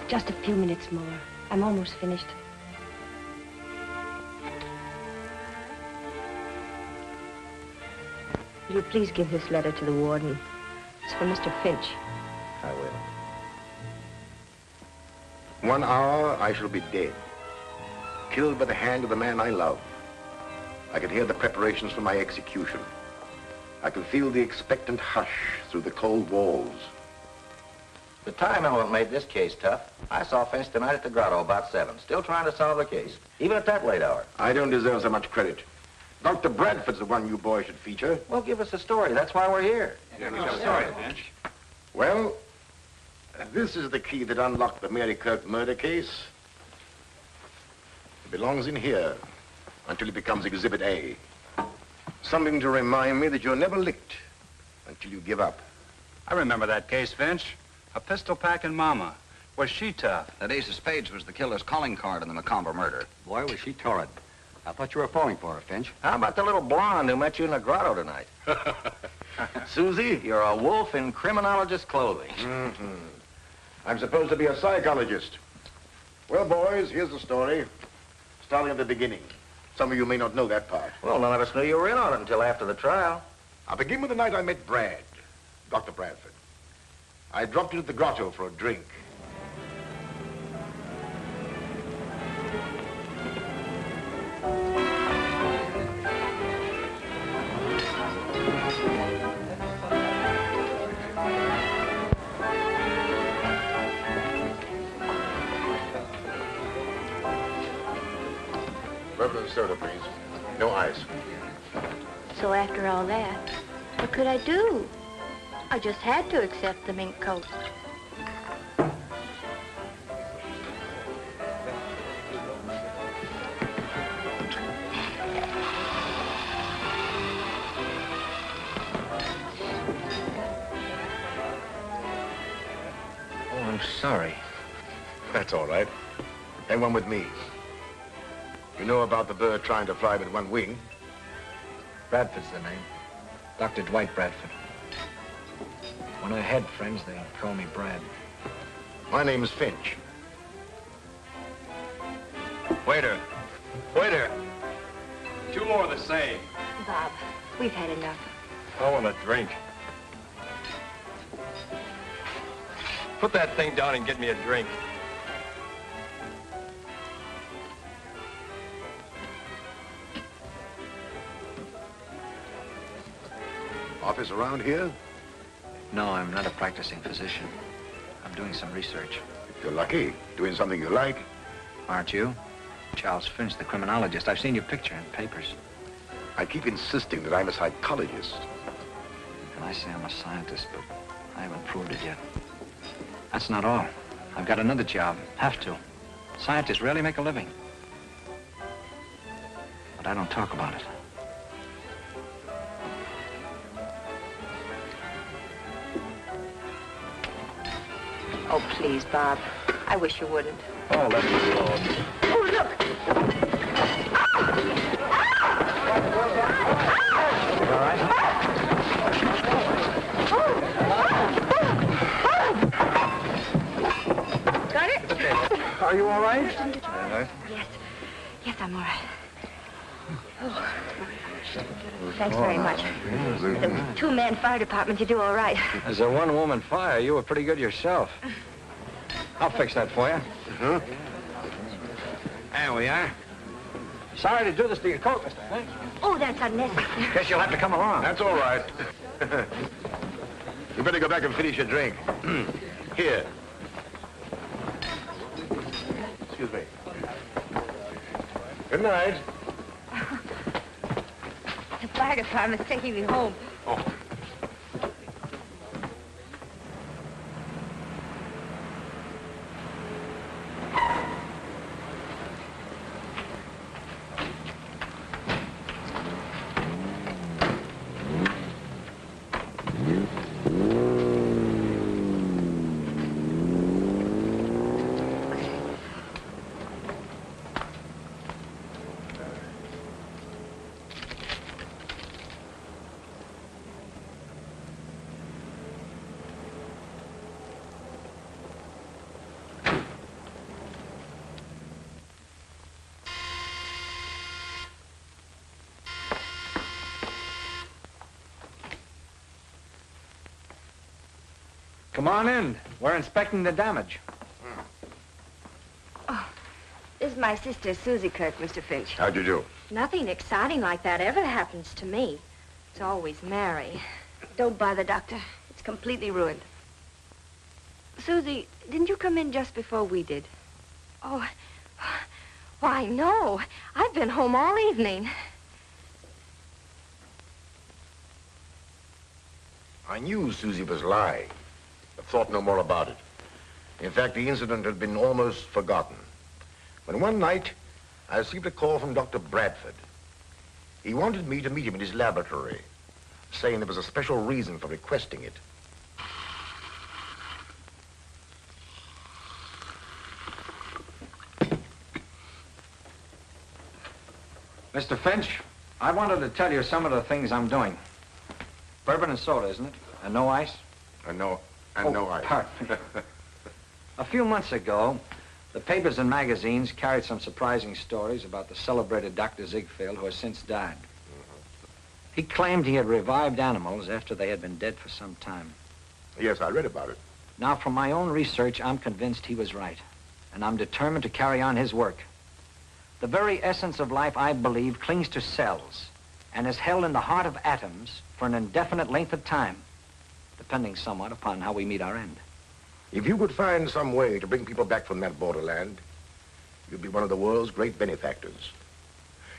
Just a few minutes more. I'm almost finished. Will you please give this letter to the warden? It's for Mr. Finch. I will. 1 hour, I shall be dead. Killed by the hand of the man I love. I can hear the preparations for my execution. I can feel the expectant hush through the cold walls. The time element made this case tough. I saw Finch tonight at the grotto about 7, still trying to solve the case, even at that late hour. I don't deserve so much credit. Dr. Bradford's the one you boys should feature. Well, give us a story. That's why we're here. Yeah, give us a story, Finch. Well, this is the key that unlocked the Mary Kirk murder case. It belongs in here until it becomes Exhibit A. Something to remind me that you're never licked until you give up. I remember that case, Finch. A pistol-packing mama. Was she tough? That ace of spades was the killer's calling card in the Macomber murder. Boy, was she torrid. I thought you were falling for her, Finch. How about the little blonde who met you in the grotto tonight? Susie? You're a wolf in criminologist clothing. Mm-hmm. I'm supposed to be a psychologist. Well, boys, here's the story. Starting at the beginning. Some of you may not know that part. Well, none of us knew you were in on it until after the trial. I'll begin with the night I met Brad, Dr. Bradford. I dropped into the grotto for a drink. Bourbon and soda, please. No ice. So after all that, what could I do? I just had to accept the mink coat. Oh, I'm sorry. That's all right. Hang on with me. You know about the bird trying to fly with one wing? Bradford's the name. Dr. Dwight Bradford. When I had friends, they called me Brad. My name's Finch. Waiter. Waiter. 2 more of the same. Bob, we've had enough. I want a drink. Put that thing down and get me a drink. Office around here? No, I'm not a practicing physician. I'm doing some research. You're lucky. Doing something you like. Aren't you? Charles Finch, the criminologist. I've seen your picture in papers. I keep insisting that I'm a psychologist. And I say I'm a scientist, but I haven't proved it yet. That's not all. I've got another job. Have to. Scientists rarely make a living. But I don't talk about it. Oh, please, Bob. I wish you wouldn't. Oh, let me alone. Oh, look! All right? Got it? Are you all right? Yes. Yes, I'm all right. Oh. Thanks very much. The 2-man fire department, you do all right. As a 1-woman fire, you were pretty good yourself. I'll fix that for you. Huh? There we are. Sorry to do this to your coat, Mr. Finch. Oh, that's unnecessary. Guess you'll have to come along. That's all right. You better go back and finish your drink. Here. Excuse me. Good night. The fire department's taking me home. Oh. Come on in. We're inspecting the damage. Oh, this is my sister, Susie Kirk, Mr. Finch. How'd you do? Nothing exciting like that ever happens to me. It's always Mary. Don't bother, Doctor. It's completely ruined. Susie, didn't you come in just before we did? Oh, why, no. I've been home all evening. I knew Susie was lying, but thought no more about it. In fact, the incident had been almost forgotten. When one night, I received a call from Dr. Bradford. He wanted me to meet him in his laboratory, saying there was a special reason for requesting it. Mr. Finch, I wanted to tell you some of the things I'm doing. Bourbon and soda, isn't it? And no ice? No ice. Pardon me. A few months ago, the papers and magazines carried some surprising stories about the celebrated Dr. Ziegfeld, who has since died. He claimed he had revived animals after they had been dead for some time. Yes, I read about it. Now, from my own research, I'm convinced he was right, and I'm determined to carry on his work. The very essence of life, I believe, clings to cells and is held in the heart of atoms for an indefinite length of time, depending somewhat upon how we meet our end. If you could find some way to bring people back from that borderland, you'd be one of the world's great benefactors.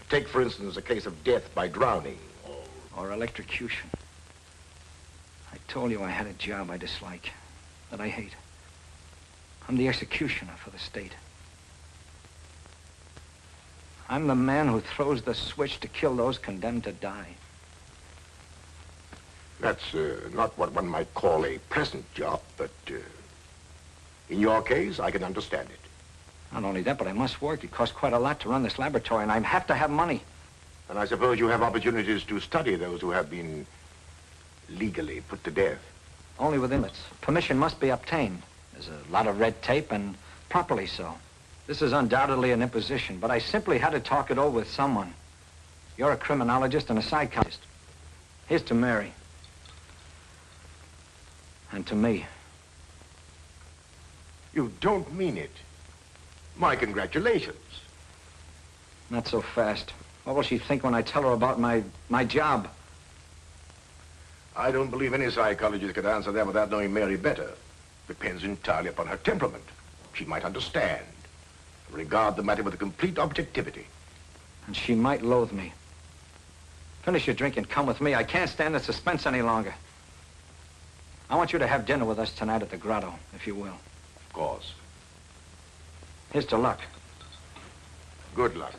Take, for instance, a case of death by drowning. Or electrocution. I told you I had a job I dislike, that I hate. I'm the executioner for the state. I'm the man who throws the switch to kill those condemned to die. That's not what one might call a pleasant job, but in your case, I can understand it. Not only that, but I must work. It costs quite a lot to run this laboratory, and I have to have money. And I suppose you have opportunities to study those who have been legally put to death. Only with limits. Permission must be obtained. There's a lot of red tape, and properly so. This is undoubtedly an imposition, but I simply had to talk it over with someone. You're a criminologist and a psychologist. Here's to Mary. And to me. You don't mean it. My congratulations. Not so fast. What will she think when I tell her about my job? I don't believe any psychologist could answer that without knowing Mary better. Depends entirely upon her temperament. She might understand. Regard the matter with a complete objectivity. And she might loathe me. Finish your drink and come with me. I can't stand the suspense any longer. I want you to have dinner with us tonight at the grotto, if you will. Of course. Here's to luck. Good luck.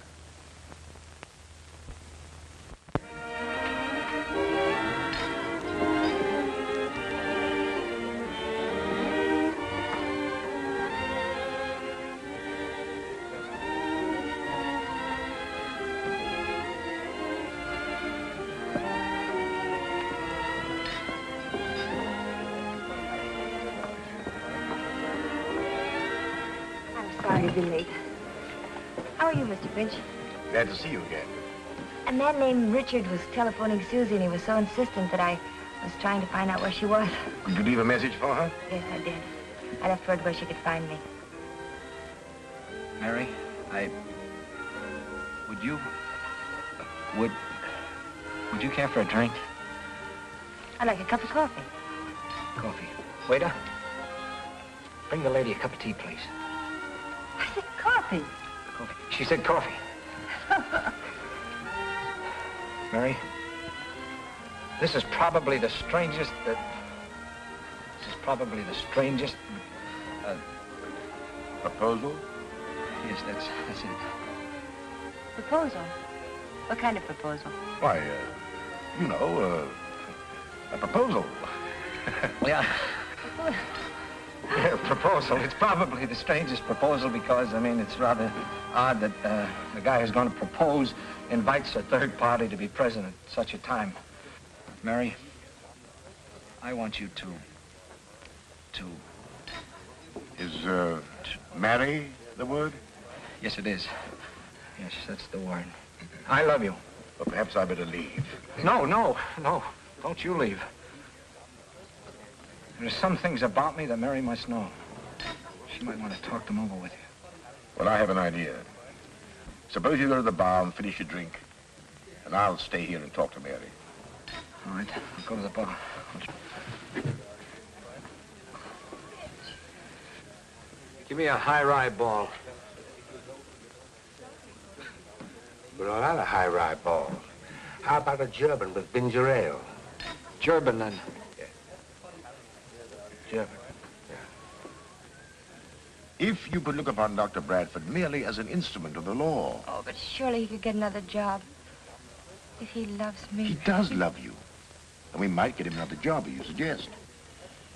Sorry to be late. How are you, Mr. Finch? Glad to see you again. A man named Richard was telephoning Susie, and he was so insistent that I was trying to find out where she was. Did you leave a message for her? Yes, I did. I left word where she could find me. Mary, Would you care for a drink? I'd like a cup of coffee. Coffee. Waiter, bring the lady a cup of tea, please. I said coffee. Coffee. She said coffee. Mary, this is probably the strangest Proposal? Yes, that's it. Proposal? What kind of proposal? Why, a proposal. Yeah. Yeah, proposal. It's probably the strangest proposal because, it's rather odd that the guy who's going to propose invites a third party to be present at such a time. Mary, I want you to... Is, marry the word? Yes, it is. Yes, that's the word. I love you. Well, perhaps I better leave. No. Don't you leave. There are some things about me that Mary must know. She might want to talk them over with you. Well, I have an idea. Suppose you go to the bar and finish your drink, and I'll stay here and talk to Mary. All right, I'll go to the bar. Give me a high rye ball. We're all out of high rye balls. How about a German with ginger ale? German, then. Yeah. German. If you could look upon Dr. Bradford merely as an instrument of the law. Oh, but surely he could get another job. If he loves me. He does love you. And we might get him another job, as you suggest.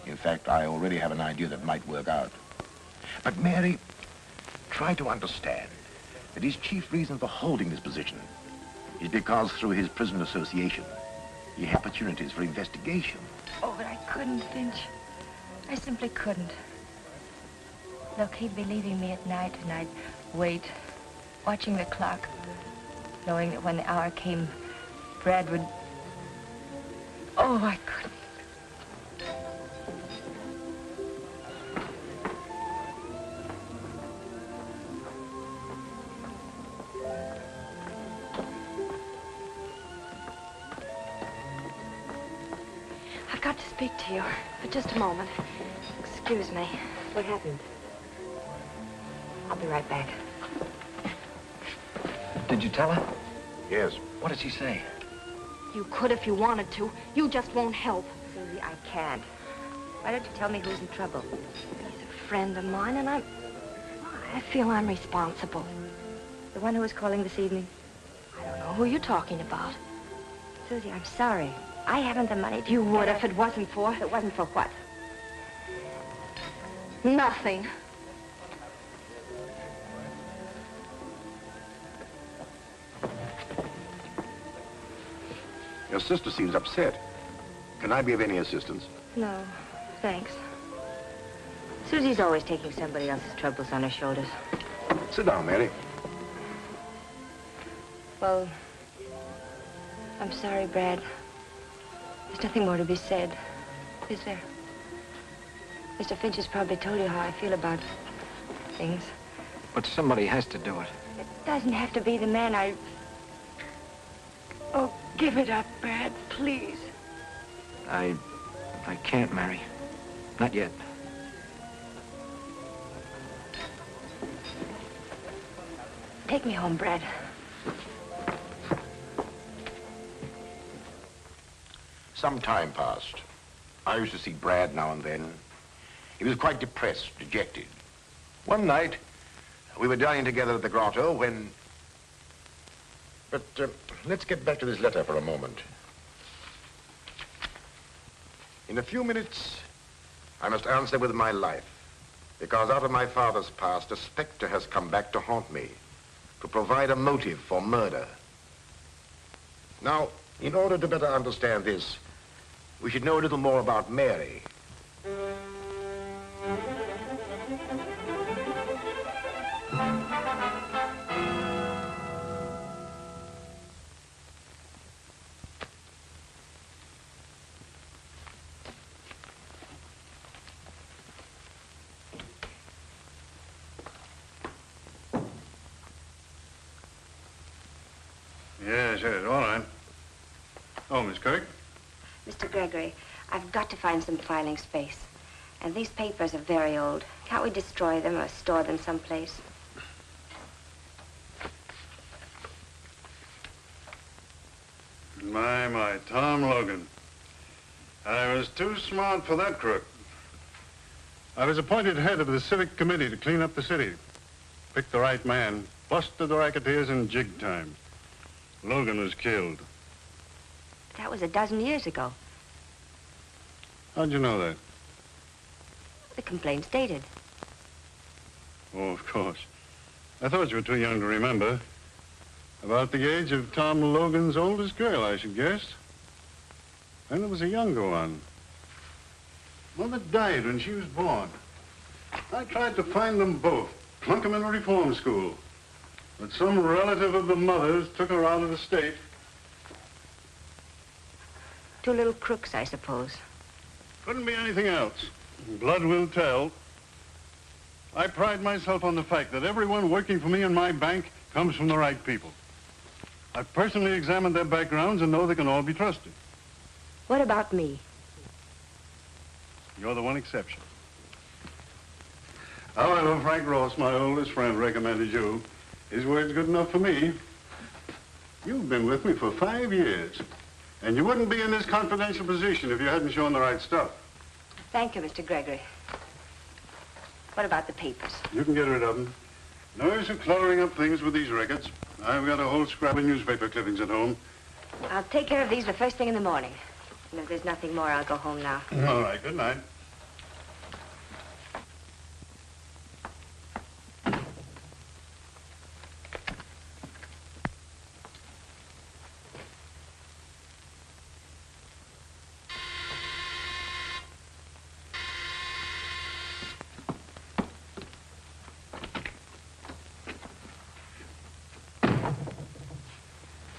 In fact, I already have an idea that might work out. But, Mary, try to understand that his chief reason for holding this position is because through his prison association, he had opportunities for investigation. Oh, but I couldn't, Finch. I simply couldn't. Look, he'd be leaving me at night, and I'd wait, watching the clock, knowing that when the hour came, Brad would... Oh, I couldn't. I've got to speak to you for just a moment. Excuse me. What happened? I'll be right back. Did you tell her? Yes. What did she say? You could if you wanted to. You just won't help. Susie, I can't. Why don't you tell me who's in trouble? He's a friend of mine, and I feel I'm responsible. The one who was calling this evening? I don't know who you're talking about. Susie, I'm sorry. I haven't the money to... You would if it wasn't for... If it wasn't for what? Nothing. Your sister seems upset. Can I be of any assistance? No, thanks. Susie's always taking somebody else's troubles on her shoulders. Sit down, Mary. Well, I'm sorry, Brad. There's nothing more to be said, is there? Mr. Finch has probably told you how I feel about things. But somebody has to do it. It doesn't have to be the man I... Oh, give it up, Brad, please. I can't, Mary. Not yet. Take me home, Brad. Some time passed. I used to see Brad now and then. He was quite depressed, dejected. One night, we were dining together at the grotto when... But let's get back to this letter for a moment. In a few minutes, I must answer with my life, because out of my father's past, a specter has come back to haunt me, to provide a motive for murder. Now, in order to better understand this, we should know a little more about Mary. Yes, all right. Oh, Miss Kirk? Mr. Gregory, I've got to find some filing space. And these papers are very old. Can't we destroy them or store them someplace? My, Tom Logan. I was too smart for that crook. I was appointed head of the civic committee to clean up the city. Picked the right man, busted the racketeers in jig time. Logan was killed. That was a dozen years ago. How'd you know that? The complaint's dated. Oh, of course. I thought you were too young to remember. About the age of Tom Logan's oldest girl, I should guess. Then there was a younger one. Mother died when she was born. I tried to find them both, plunk them in a reform school. But some relative of the mother's took her out of the state. Two little crooks, I suppose. Couldn't be anything else. Blood will tell. I pride myself on the fact that everyone working for me in my bank comes from the right people. I've personally examined their backgrounds and know they can all be trusted. What about me? You're the one exception. Oh, I know Frank Ross, my oldest friend, recommended you. His word's good enough for me. You've been with me for 5 years, and you wouldn't be in this confidential position if you hadn't shown the right stuff. Thank you, Mr. Gregory. What about the papers? You can get rid of them. No use of cluttering up things with these records. I've got a whole scrap of newspaper clippings at home. I'll take care of these the first thing in the morning. And if there's nothing more, I'll go home now. All right, good night.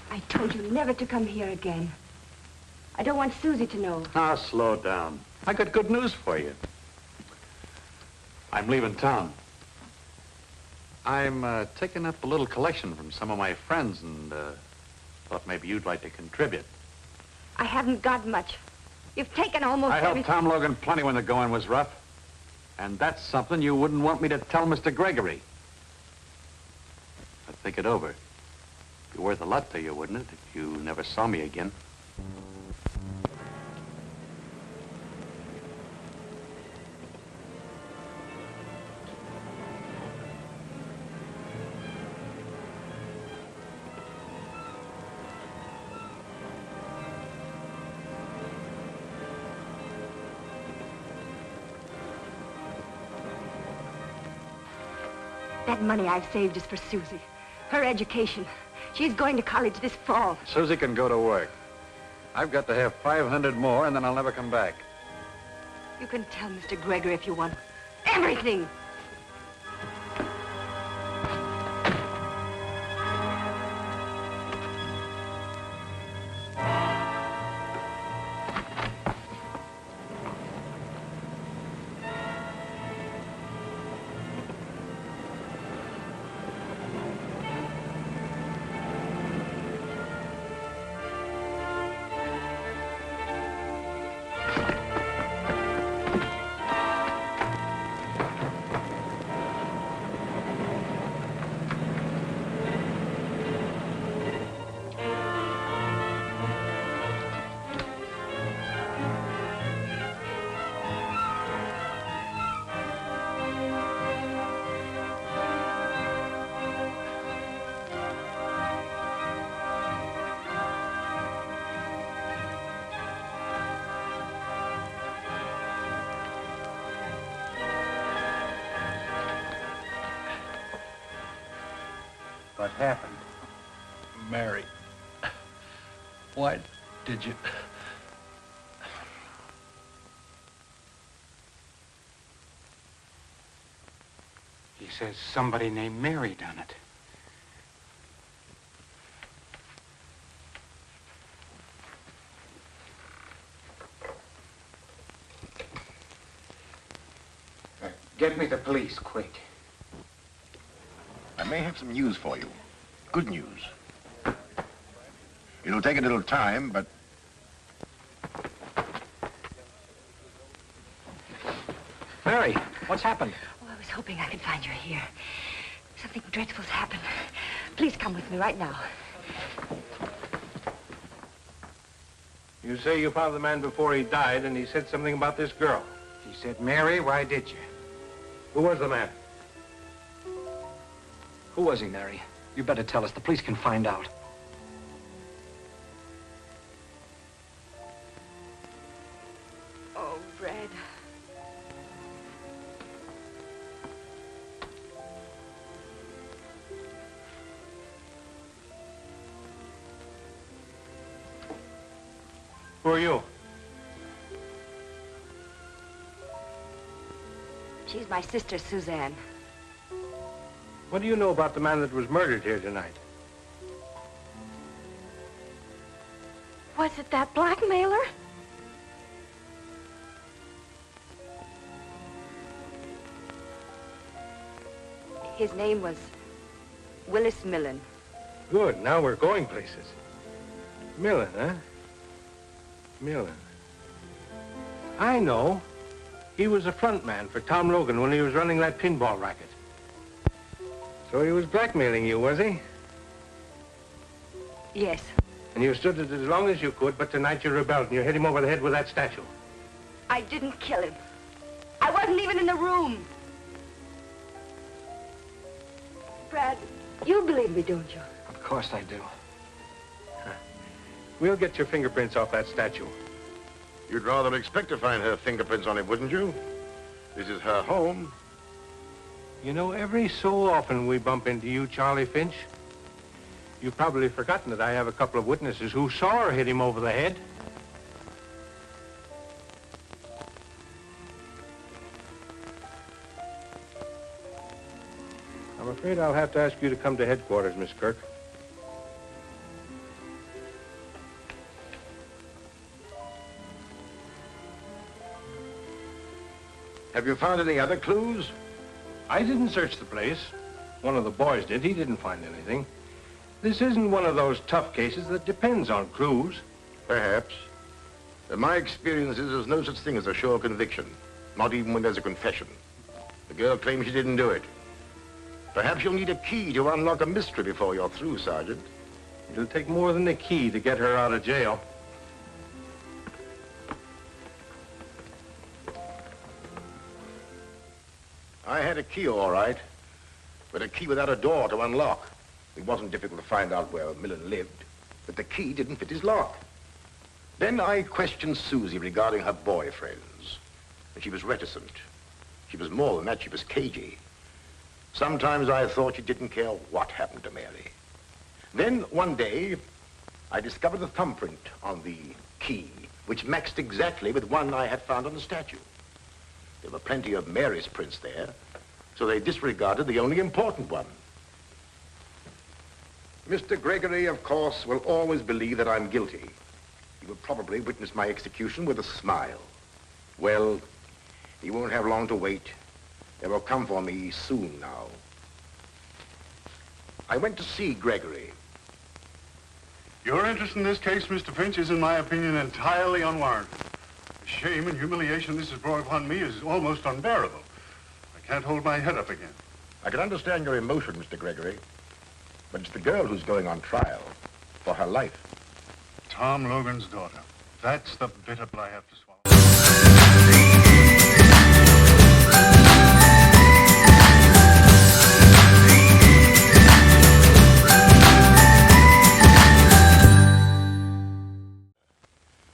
I told you never to come here again. I don't want Susie to know. Now, slow down. I got good news for you. I'm leaving town. I'm taking up a little collection from some of my friends and thought maybe you'd like to contribute. I haven't got much. You've taken almost I helped everything. Tom Logan plenty when the going was rough. And that's something you wouldn't want me to tell Mr. Gregory. But think it over. It'd be worth a lot to you, wouldn't it, if you never saw me again? That money I've saved is for Susie. Her education. She's going to college this fall. Susie can go to work. I've got to have 500 more, and then I'll never come back. You can tell Mr. Gregory if you want. Everything! What happened? Mary, why did you... He says somebody named Mary done it. Get me the police, quick. I may have some news for you. Good news. It'll take a little time, but... Mary, what's happened? Oh, I was hoping I could find you here. Something dreadful's happened. Please come with me right now. You say you found the man before he died, and he said something about this girl. He said, Mary, why did you? Who was the man? Who was he, Mary? You better tell us. The police can find out. Oh, Brad. Who are you? She's my sister, Suzanne. What do you know about the man that was murdered here tonight? Was it that blackmailer? His name was Willis Millen. Good, now we're going places. Millen, huh? Millen. I know. He was a front man for Tom Logan when he was running that pinball racket. So he was blackmailing you, was he? Yes. And you stood it as long as you could, but tonight you rebelled and you hit him over the head with that statue. I didn't kill him. I wasn't even in the room. Brad, you believe me, don't you? Of course I do. We'll get your fingerprints off that statue. You'd rather expect to find her fingerprints on it, wouldn't you? This is her home. You know, every so often we bump into you, Charlie Finch. You've probably forgotten that I have a couple of witnesses who saw her hit him over the head. I'm afraid I'll have to ask you to come to headquarters, Miss Kirk. Have you found any other clues? I didn't search the place. One of the boys did. He didn't find anything. This isn't one of those tough cases that depends on clues. Perhaps. In my experience is there's no such thing as a sure conviction, not even when there's a confession. The girl claims she didn't do it. Perhaps you'll need a key to unlock a mystery before you're through, Sergeant. It'll take more than a key to get her out of jail. I had a key, all right, but a key without a door to unlock. It wasn't difficult to find out where Millen lived, but the key didn't fit his lock. Then I questioned Susie regarding her boyfriends, and she was reticent. She was more than that, she was cagey. Sometimes I thought she didn't care what happened to Mary. Then one day, I discovered a thumbprint on the key, which matched exactly with one I had found on the statue. There were plenty of Mary's prints there, so they disregarded the only important one. Mr. Gregory, of course, will always believe that I'm guilty. He will probably witness my execution with a smile. Well, he won't have long to wait. They will come for me soon now. I went to see Gregory. Your interest in this case, Mr. Finch, is, in my opinion, entirely unwarranted. The shame and humiliation this has brought upon me is almost unbearable. I can't hold my head up again. I can understand your emotion, Mr. Gregory, but it's the girl who's going on trial for her life. Tom Logan's daughter. That's the bitter pill I have to swallow.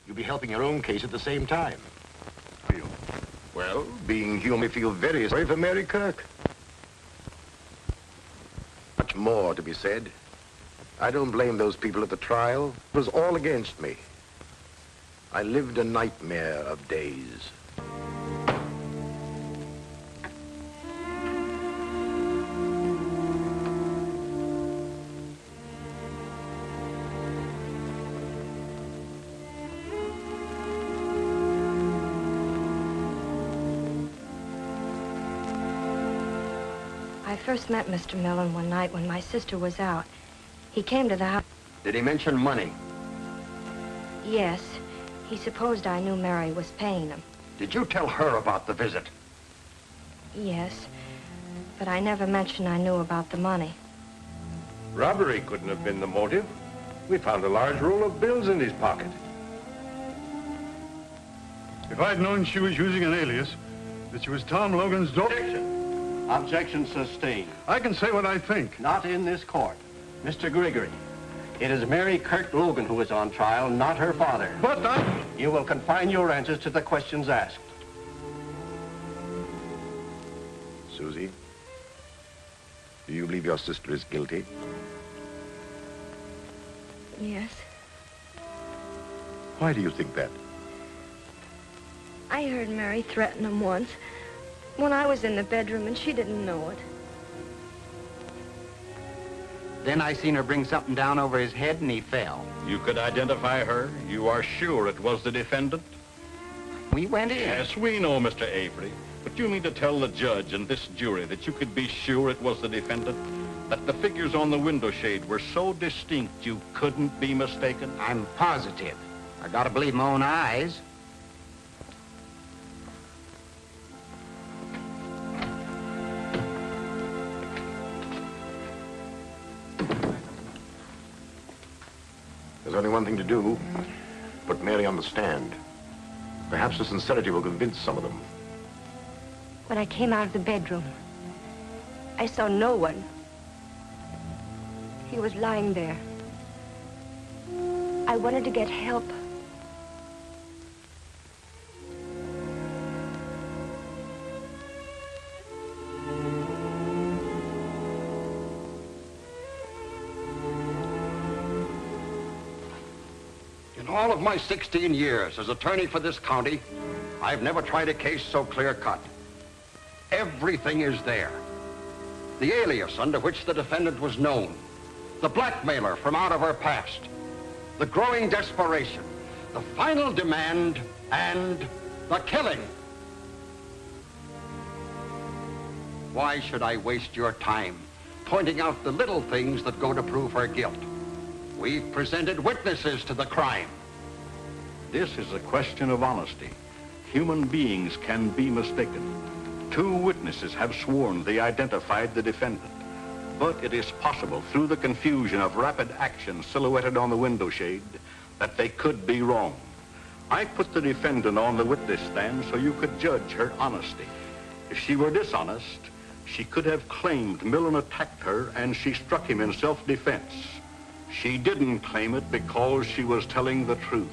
You'll be helping your own case at the same time. Feel. Well, being human, we feel very sorry for Mary Kirk. Much more to be said. I don't blame those people at the trial. It was all against me. I lived a nightmare of days. I first met Mr. Millen one night when my sister was out. He came to the house. Did he mention money? Yes. He supposed I knew Mary was paying him. Did you tell her about the visit? Yes. But I never mentioned I knew about the money. Robbery couldn't have been the motive. We found a large roll of bills in his pocket. If I'd known she was using an alias, that she was Tom Logan's daughter... Objection sustained. I can say what I think. Not in this court. Mr. Gregory, it is Mary Kirk Logan who is on trial, not her father. But You will confine your answers to the questions asked. Susie, do you believe your sister is guilty? Yes. Why do you think that? I heard Mary threaten him once when I was in the bedroom and she didn't know it. Then I seen her bring something down over his head and he fell. You could identify her? You are sure it was the defendant? We went in. Yes, we know, Mr. Avery. But you mean to tell the judge and this jury that you could be sure it was the defendant? That the figures on the window shade were so distinct you couldn't be mistaken? I'm positive. I gotta believe my own eyes. There's only one thing to do. Put Mary on the stand. Perhaps her sincerity will convince some of them. When I came out of the bedroom, I saw no one. He was lying there. I wanted to get help. In all of my 16 years as attorney for this county, I've never tried a case so clear-cut. Everything is there. The alias under which the defendant was known, the blackmailer from out of her past, the growing desperation, the final demand, and the killing. Why should I waste your time pointing out the little things that go to prove her guilt? We've presented witnesses to the crime. This is a question of honesty. Human beings can be mistaken. 2 witnesses have sworn they identified the defendant. But it is possible, through the confusion of rapid action silhouetted on the window shade, that they could be wrong. I put the defendant on the witness stand so you could judge her honesty. If she were dishonest, she could have claimed Millen attacked her and she struck him in self-defense. She didn't claim it because she was telling the truth.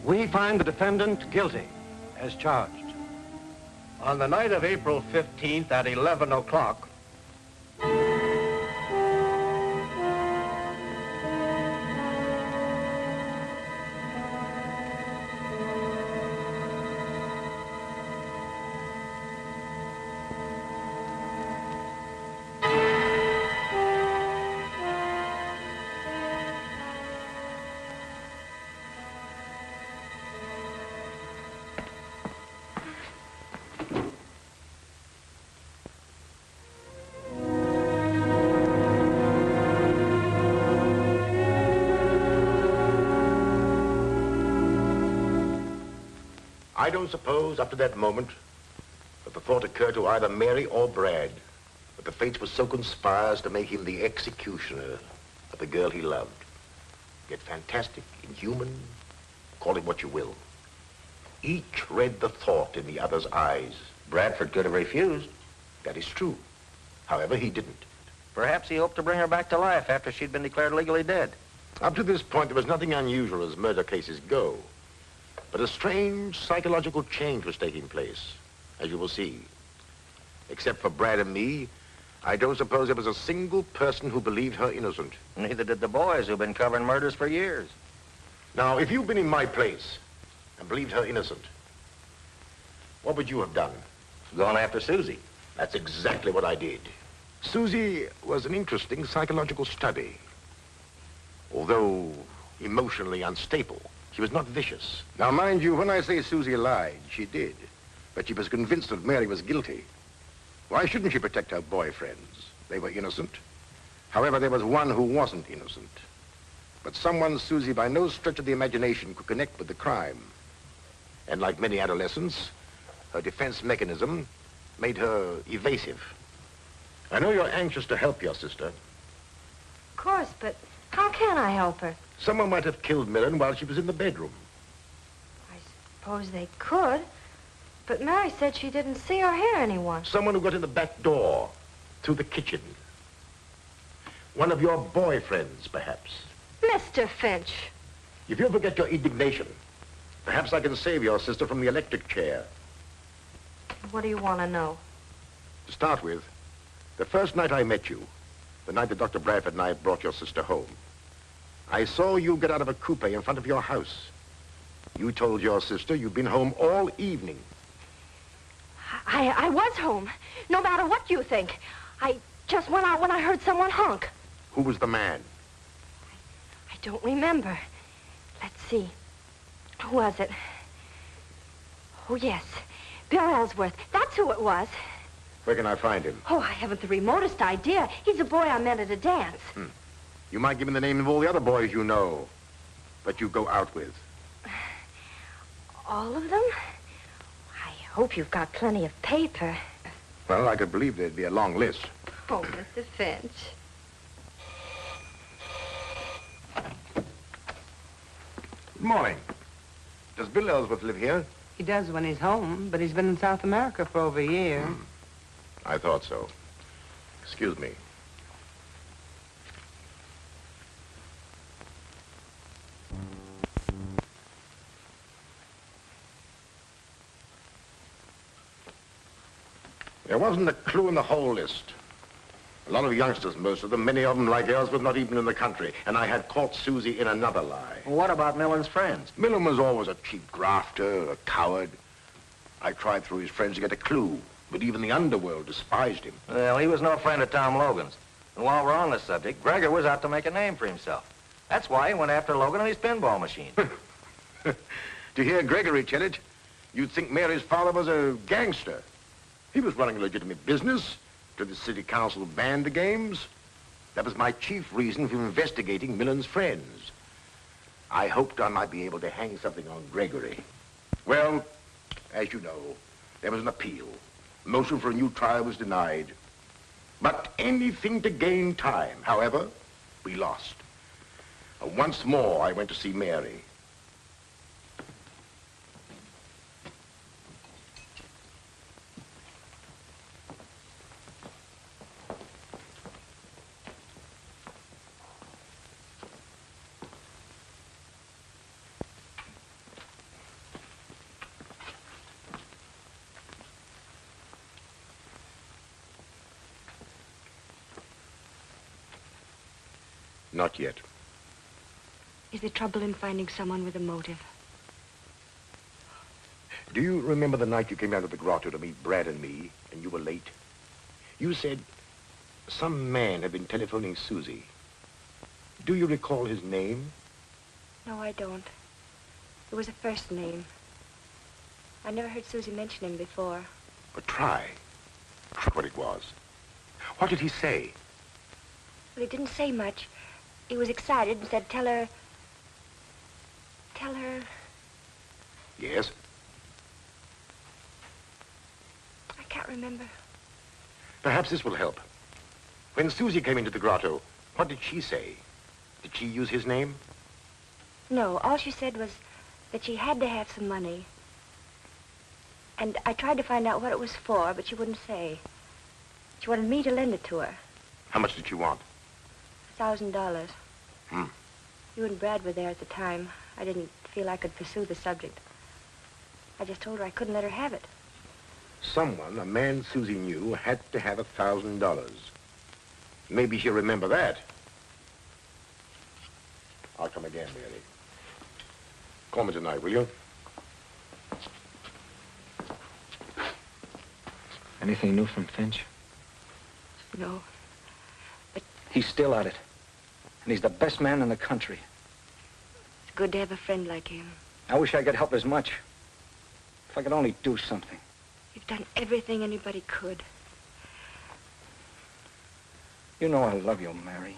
We find the defendant guilty, as charged. On the night of April 15th at 11 o'clock, I don't suppose up to that moment that the thought occurred to either Mary or Brad that the fates were so conspired to make him the executioner of the girl he loved. Yet fantastic, inhuman, call it what you will. Each read the thought in the other's eyes. Bradford could have refused. That is true. However, he didn't. Perhaps he hoped to bring her back to life after she'd been declared legally dead. Up to this point, there was nothing unusual as murder cases go. But a strange psychological change was taking place, as you will see. Except for Brad and me, I don't suppose there was a single person who believed her innocent. Neither did the boys who've been covering murders for years. Now, if you'd been in my place and believed her innocent, what would you have done? Gone after Susie. That's exactly what I did. Susie was an interesting psychological study. Although emotionally unstable, she was not vicious. Now, mind you, when I say Susie lied, she did. But she was convinced that Mary was guilty. Why shouldn't she protect her boyfriends? They were innocent. However, there was one who wasn't innocent. But someone Susie, by no stretch of the imagination, could connect with the crime. And like many adolescents, her defense mechanism made her evasive. I know you're anxious to help your sister. Of course, but how can I help her? Someone might have killed Millen while she was in the bedroom. I suppose they could. But Mary said she didn't see or hear anyone. Someone who got in the back door, through the kitchen. One of your boyfriends, perhaps. Mr. Finch. If you'll forget your indignation, perhaps I can save your sister from the electric chair. What do you want to know? To start with, the first night I met you, the night that Dr. Bradford and I brought your sister home, I saw you get out of a coupe in front of your house. You told your sister you'd been home all evening. I was home, no matter what you think. I just went out when I heard someone honk. Who was the man? I don't remember. Let's see. Who was it? Oh, yes. Bill Ellsworth. That's who it was. Where can I find him? Oh, I haven't the remotest idea. He's the boy I met at a dance. You might give him the name of all the other boys you know, that you go out with. All of them? I hope you've got plenty of paper. Well, I could believe there'd be a long list. Oh, Mr. Finch. Good morning. Does Bill Ellsworth live here? He does when he's home, but he's been in South America for over a year. I thought so. Excuse me. There wasn't a clue in the whole list. A lot of youngsters, most of them, many of them like Ellsworth, not even in the country. And I had caught Susie in another lie. Well, what about Millen's friends? Millen was always a cheap grafter, a coward. I tried through his friends to get a clue, but even the underworld despised him. Well, he was no friend of Tom Logan's. And while we're on this subject, Gregor was out to make a name for himself. That's why he went after Logan and his pinball machine. To hear Gregory tell it, you'd think Mary's father was a gangster. He was running a legitimate business. To the city council banned the games. That was my chief reason for investigating Millen's friends. I hoped I might be able to hang something on Gregory. Well, as you know, there was an appeal. Motion for a new trial was denied. But anything to gain time. However, we lost. Once more, I went to see Mary. Not yet. Is there trouble in finding someone with a motive? Do you remember the night you came down to the grotto to meet Brad and me, and you were late? You said some man had been telephoning Susie. Do you recall his name? No, I don't. It was a first name. I never heard Susie mention him before. But try. Try what it was. What did he say? Well, he didn't say much. He was excited and said, tell her... Yes? I can't remember. Perhaps this will help. When Susie came into the grotto, what did she say? Did she use his name? No, all she said was that she had to have some money. And I tried to find out what it was for, but she wouldn't say. She wanted me to lend it to her. How much did she want? $1,000. You and Brad were there at the time. I didn't feel I could pursue the subject. I just told her I couldn't let her have it. Someone, a man Susie knew, had to have $1,000. Maybe she'll remember that. I'll come again, Mary. Call me tonight, will you? Anything new from Finch? No. But He's still at it. And he's the best man in the country. it's good to have a friend like him. I wish I could help as much. If I could only do something. You've done everything anybody could. You know I love you, Mary.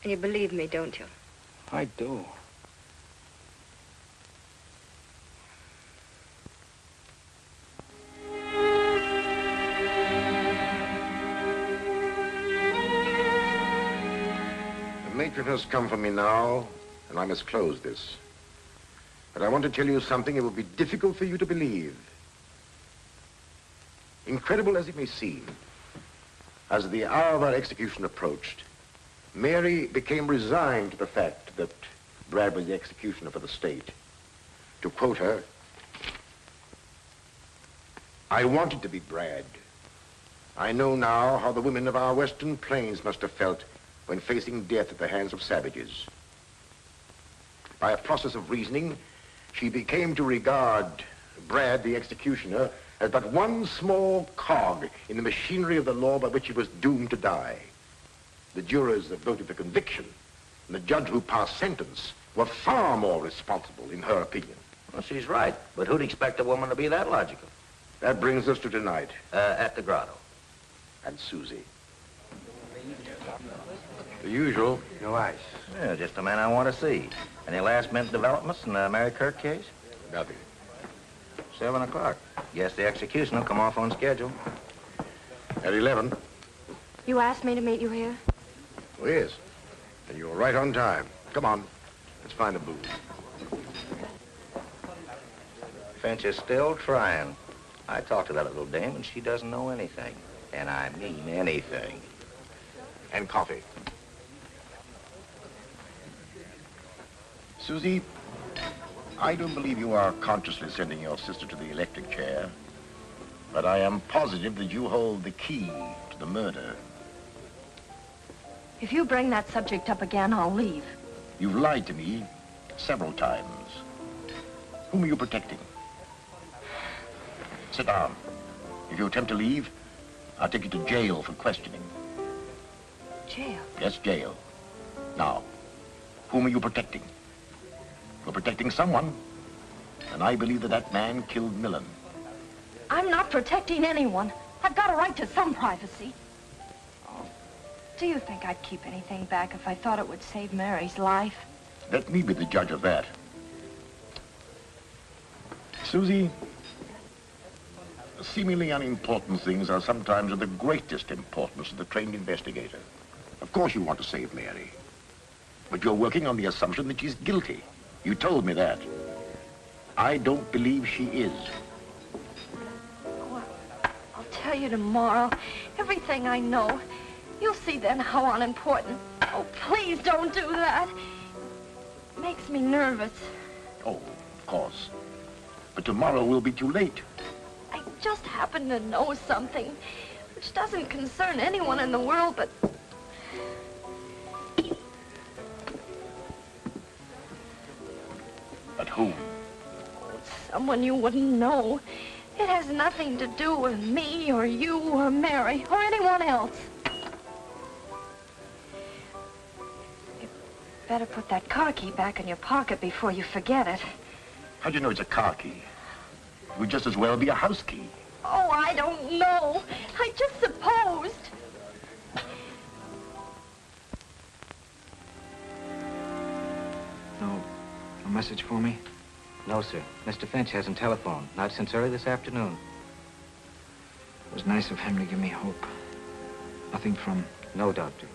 And you believe me, don't you? I do. The matron has come for me now, and I must close this. But I want to tell you something it will be difficult for you to believe. Incredible as it may seem, as the hour of our execution approached, Mary became resigned to the fact that Brad was the executioner for the state. To quote her, "I wanted to be Brad. I know now how the women of our western plains must have felt when facing death at the hands of savages." By a process of reasoning, she became to regard Brad, the executioner, as but one small cog in the machinery of the law by which he was doomed to die. The jurors that voted for conviction and the judge who passed sentence were far more responsible, in her opinion. Well, she's right, but who'd expect a woman to be that logical? That brings us to tonight. At the grotto. And Susie. The usual. No ice. Yeah, just the man I want to see. Any last-minute developments in the Mary Kirk case? Nothing. 7 o'clock. Guess the execution will come off on schedule. At 11. You asked me to meet you here? Oh, yes. And you were right on time. Come on. Let's find a booth. Finch is still trying. I talked to that little dame, and she doesn't know anything. And I mean anything. And coffee. Susie, I don't believe you are consciously sending your sister to the electric chair, but I am positive that you hold the key to the murder. If you bring that subject up again, I'll leave. You've lied to me several times. Whom are you protecting? Sit down. If you attempt to leave, I'll take you to jail for questioning. Jail? Yes, jail. Now, whom are you protecting? You're protecting someone, and I believe that that man killed Millen. I'm not protecting anyone. I've got a right to some privacy. Oh, do you think I'd keep anything back if I thought it would save Mary's life? Let me be the judge of that. Susie, seemingly unimportant things are sometimes of the greatest importance to the trained investigator. Of course you want to save Mary, but you're working on the assumption that she's guilty. You told me that. I don't believe she is. Oh, I'll tell you tomorrow everything I know. You'll see then how unimportant. Oh, please don't do that. It makes me nervous. Oh, of course. But tomorrow will be too late. I just happen to know something which doesn't concern anyone in the world but... But whom? Someone you wouldn't know. It has nothing to do with me or you or Mary or anyone else. You better put that car key back in your pocket before you forget it. How do you know it's a car key? It would just as well be a house key. Oh, I don't know. I just supposed. No message for me? No, sir. Mr. Finch hasn't telephoned. Not since early this afternoon. It was nice of him to give me hope. Nothing from... No, Doctor.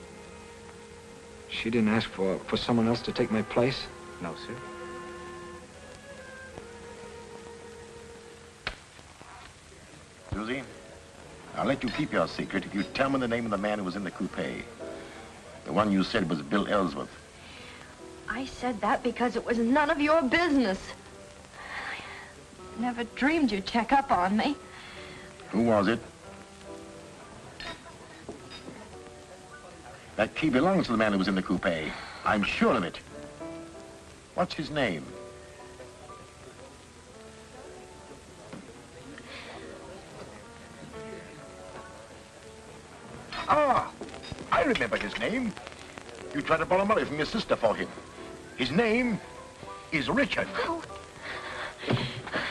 She didn't ask for someone else to take my place? No, sir. Susie, I'll let you keep your secret if you tell me the name of the man who was in the coupe. The one you said was Bill Ellsworth. I said that because it was none of your business. I never dreamed you'd check up on me. Who was it? That key belongs to the man who was in the coupe. I'm sure of it. What's his name? Ah, I remember his name. You tried to borrow money from your sister for him. His name is Richard. Oh.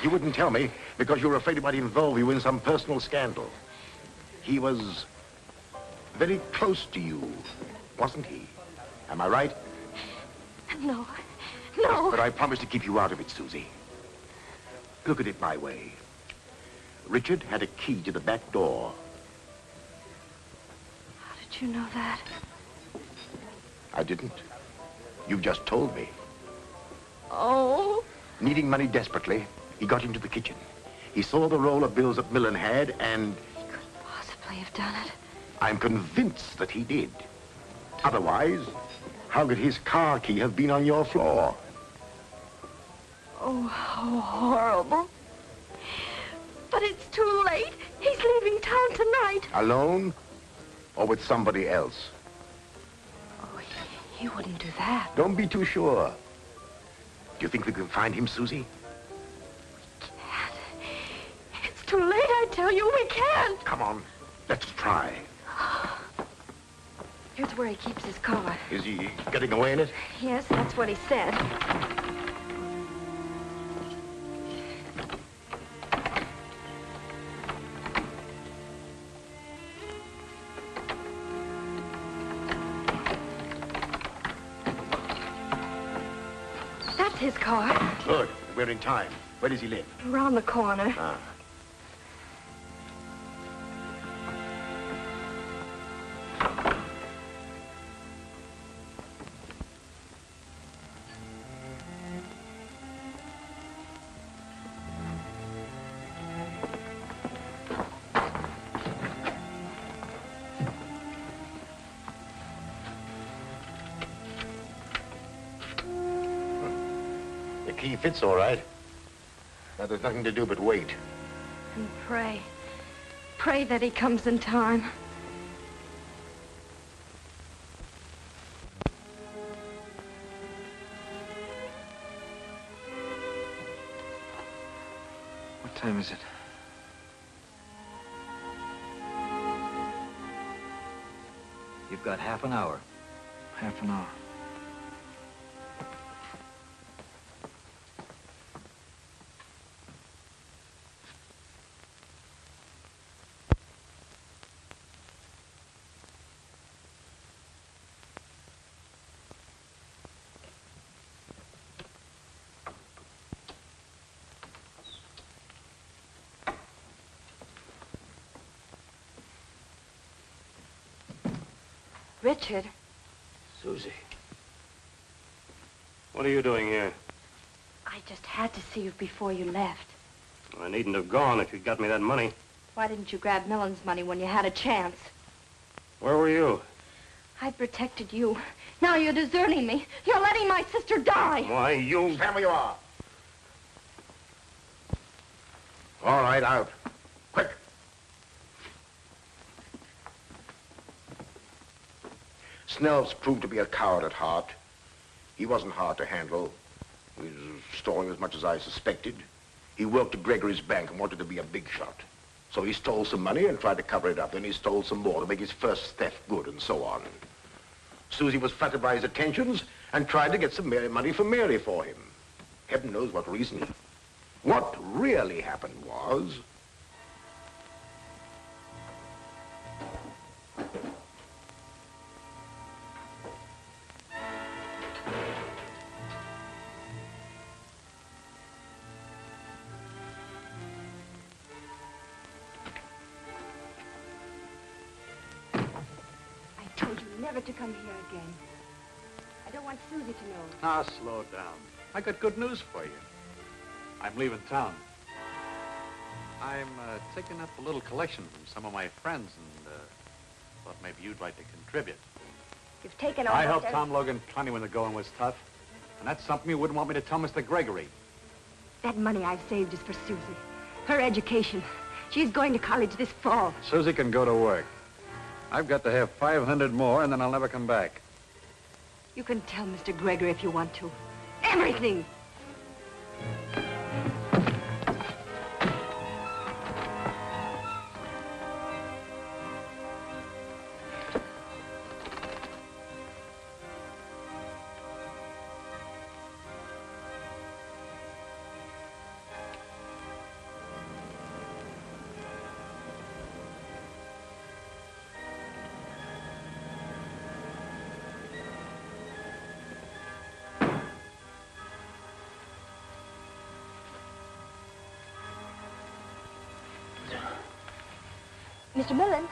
You wouldn't tell me because you were afraid he might involve you in some personal scandal. He was very close to you, wasn't he? Am I right? No. No. But I promised to keep you out of it, Susie. Look at it my way. Richard had a key to the back door. How did you know that? I didn't. You've just told me. Oh. Needing money desperately, he got into the kitchen. He saw the roll of bills that Millen had, and... He couldn't possibly have done it. I'm convinced that he did. Otherwise, how could his car key have been on your floor? Oh, how horrible. But it's too late. He's leaving town tonight. Alone? Or with somebody else? Oh, he wouldn't do that. Don't be too sure. Do you think we can find him, Susie? We can't. It's too late, I tell you. We can't. Come on. Let's try. Here's where he keeps his car. Is he getting away in it? Yes, that's what he said. his car. Good. We're in time. Where does he live? Around the corner. Ah. The key fits all right. Now there's nothing to do but wait. And pray. Pray that he comes in time. What time is it? You've got half an hour. Half an hour. Richard. Susie. What are you doing here? I just had to see you before you left. I needn't have gone if you'd got me that money. Why didn't you grab Millen's money when you had a chance? Where were you? I protected you. Now you're deserting me. You're letting my sister die. Why, you... Stand where you are. All right, out. Quick. Snell's proved to be a coward at heart. He wasn't hard to handle. He was stalling as much as I suspected. He worked at Gregory's bank and wanted to be a big shot. So he stole some money and tried to cover it up. Then he stole some more to make his first theft good, and so on. Susie was flattered by his attentions and tried to get some money from Mary for him. Heaven knows what reason. What really happened was... I told you never to come here again. I don't want Susie to know. Now, slow down. I got good news for you. I'm leaving town. I'm taking up a little collection from some of my friends and thought maybe you'd like to contribute. You've taken I almost helped every- Tom Logan plenty when the going was tough. And that's something you wouldn't want me to tell Mr. Gregory. That money I've saved is for Susie. Her education. She's going to college this fall. Susie can go to work. I've got to have 500 more, and then I'll never come back. You can tell Mr. Gregory if you want to. Everything! Mr. Millen?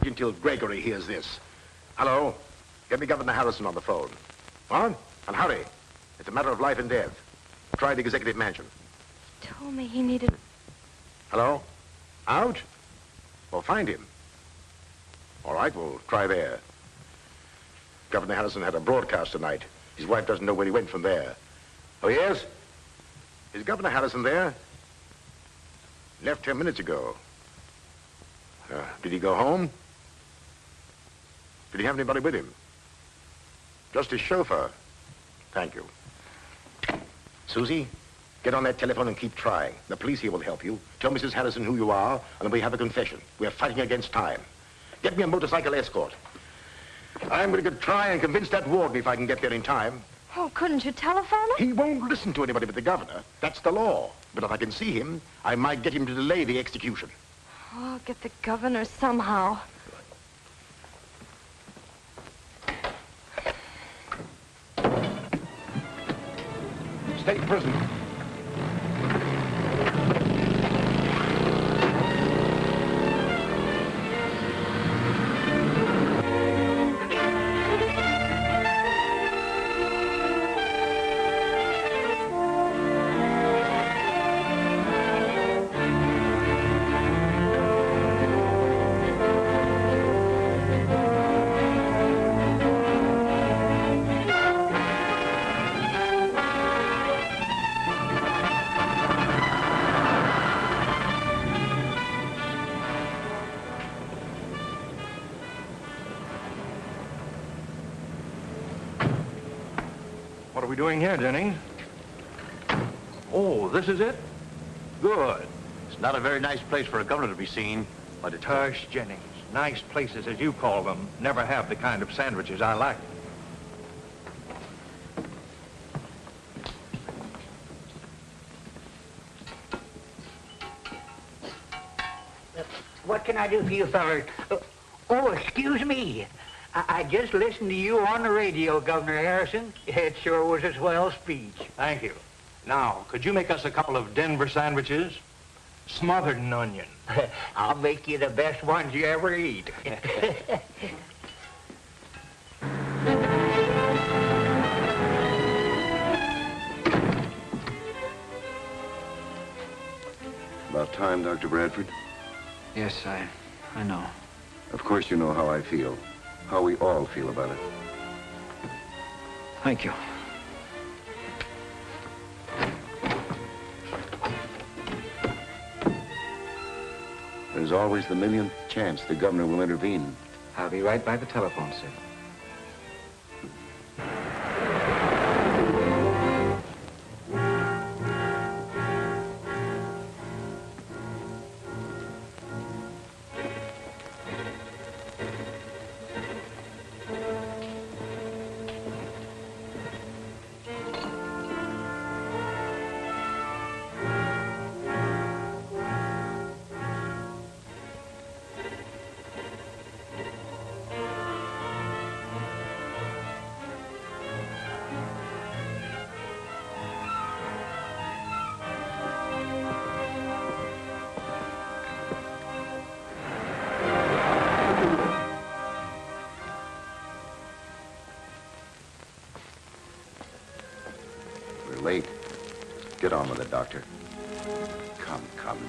Until Gregory hears this. Hello? Get me Governor Harrison on the phone. What? And hurry. It's a matter of life and death. Try the executive mansion. Told me he needed... Hello? Out? Well, find him. All right, we'll try there. Governor Harrison had a broadcast tonight. His wife doesn't know where he went from there. Oh, yes? Is Governor Harrison there? Left 10 minutes ago. Did he go home? Did he have anybody with him? Just his chauffeur. Thank you. Susie, get on that telephone and keep trying. The police here will help you. Tell Mrs. Harrison who you are, and then we have a confession. We are fighting against time. Get me a motorcycle escort. I'm going to try and convince that warden if I can get there in time. Oh, couldn't you telephone him? He won't listen to anybody but the governor. That's the law. But if I can see him, I might get him to delay the execution. Oh, I'll get the governor somehow. State prison. What are we doing here, Jennings? Oh, this is it? Good. It's not a very nice place for a governor to be seen, but it's... Tush, Jennings. Nice places, as you call them, never have the kind of sandwiches I like. What can I do for you fellas? Oh, excuse me. I just listened to you on the radio, Governor Harrison. It sure was a swell speech. Thank you. Now, could you make us a couple of Denver sandwiches? Smothered in onion. I'll make you the best ones you ever eat. About time, Dr. Bradford. Yes, I know. Of course you know how I feel. How we all feel about it. Thank you. There's always the millionth chance the governor will intervene. I'll be right by the telephone, sir. Late. Get on with it, Doctor. Come.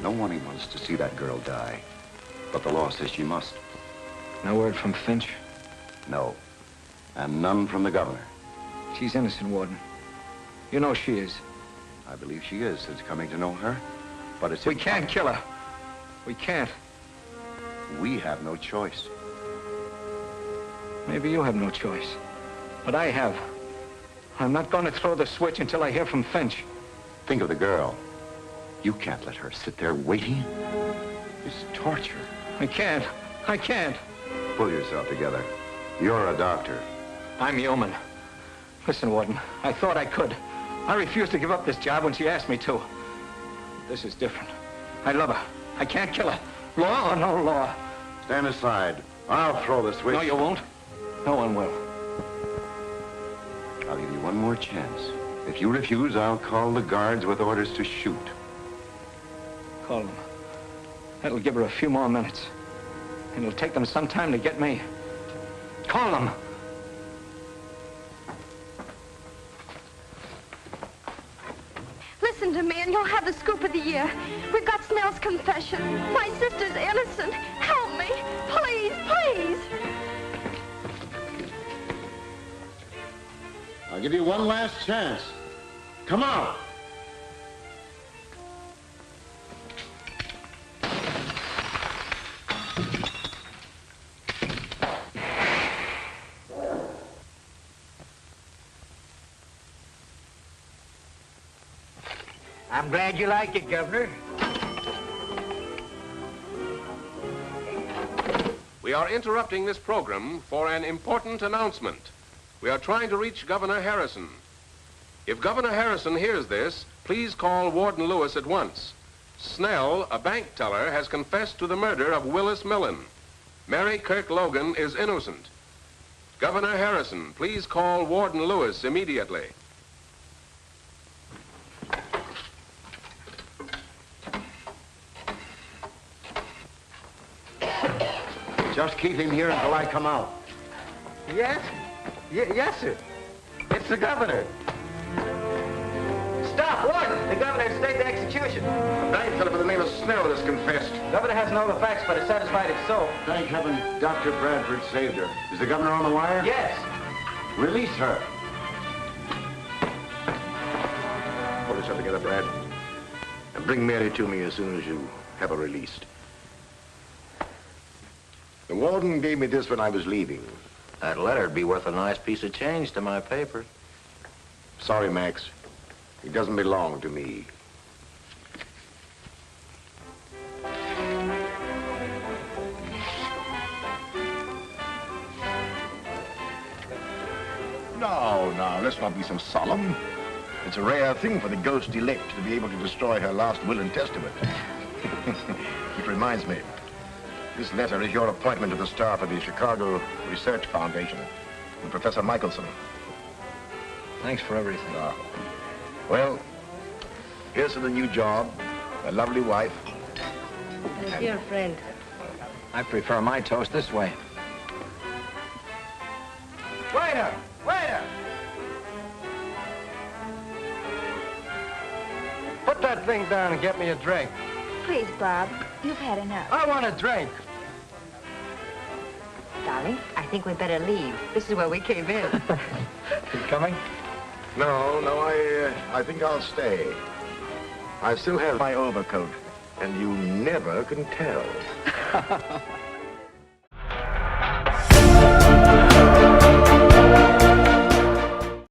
No one wants to see that girl die. But the law says she must. No word from Finch? No. And none from the governor. She's innocent, Warden. You know she is. I believe she is. It's coming to know her. But it's... We can't kill her. We can't. We have no choice. Maybe you have no choice. But I have. I'm not going to throw the switch until I hear from Finch. Think of the girl. You can't let her sit there waiting. It's torture. I can't. Pull yourself together. You're a doctor. I'm human. Listen, Warden, I thought I could. I refused to give up this job when she asked me to. This is different. I love her. I can't kill her. Law or no law. Stand aside. I'll throw the switch. No, you won't. No one will. I'll give you one more chance. If you refuse, I'll call the guards with orders to shoot. Call them. That'll give her a few more minutes. And it'll take them some time to get me. Call them. listen to me and you'll have the scoop of the year. We've got Snell's confession. My sister's innocent. Help me. Please, please. I'll give you one last chance. Come on. I'm glad you like it, Governor. We are interrupting this program for an important announcement. We are trying to reach Governor Harrison. If Governor Harrison hears this, please call Warden Lewis at once. Snell, a bank teller, has confessed to the murder of Willis Millen. Mary Kirk Logan is innocent. Governor Harrison, please call Warden Lewis immediately. Just keep him here until I come out. Yes? Yes, sir. It's the governor. Stop, Warden! The governor has stayed the execution. A bank teller by the name of Snell has confessed. The governor hasn't all the facts, but is satisfied it's so. Thank heaven Dr. Bradford saved her. Is the governor on the wire? Yes. Release her. Pull yourself together, Brad. And bring Mary to me as soon as you have her released. The warden gave me this when I was leaving. That letter'd be worth a nice piece of change to my paper. Sorry, Max. It doesn't belong to me. No, let's not be so solemn. It's a rare thing for the ghost elect to be able to destroy her last will and testament. It reminds me, this letter is your appointment to the staff of the Chicago Research Foundation with Professor Michelson. Thanks for everything. Well, here's to the new job, a lovely wife. My dear friend. I prefer my toast this way. Waiter! Waiter! Put that thing down and get me a drink. Please, Bob. You've had enough. I want a drink. Darling, I think we'd better leave. This is where we came in. You coming? No, I think I'll stay. I still have my overcoat, and you never can tell.